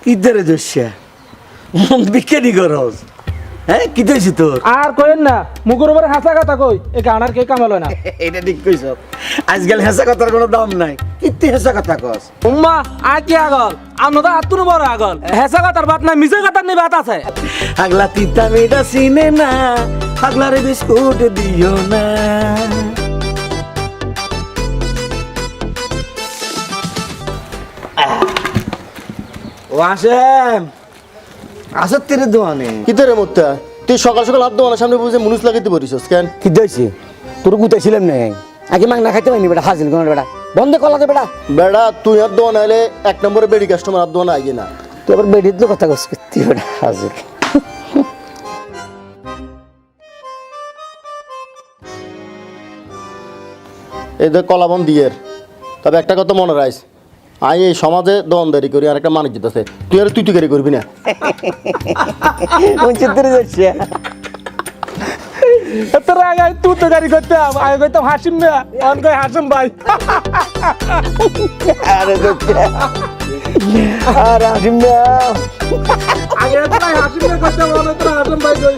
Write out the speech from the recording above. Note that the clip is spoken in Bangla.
ইদারে দস্যা মন বিজ্ঞানী করস হ্যাঁ কি দইছি তোর আর কইন না মুখের উপরে হাসা কথা কই এই গানার কে কামাল হয় না এটা ঠিক কইছ আজকাল হেসা কথার কোনো দাম নাই কিত্তি হেসা কথা কস উম্মা আর কি আগল আমরা তো আত্মন বড় আগল হেসা কথার বাত নাই মিছে কথার নি বাত আছে আগলা তিতা মিটা চিনে না আগলারে বিস্কুট দিও না ও আসেম আসত তেরে দোয়ানে কিতরে মোত্তা তুই সকাল সকাল হাত দোয়ানোর সামনে বুঝে মুনুস লাগাইতে পারিস কেন কি দইছি তোর গুতাইছিলাম না আগে মাং না খাইতে পারিনি বেটা হাজির কোন বেটা বন্ধ কলা দে বেটা বেড়া তুই হাত দোয়ান আইলে এক নম্বরে বেড়ি কাস্টমার হাত দোয়ানো আগে না তুই আবার বেডির তো কথা কস তুই বেটা হাজির এই যে কলাবন দিয়ের তবে একটা কথা মনে রাখ আই এই সমাজে দোয়ানদারি করি আর একটা মানুষ আছে তুই আর তুই তুই করবি না কোন চিত্রে যাচ্ছে তোর আগে তুই তো গাড়ি করতাম আগে কইতাম হাসিম না অন কই হাসিম ভাই আরে দোস্ত আর আসিম না আগে তো হাসিম না করতাম অন তো হাসিম ভাই কই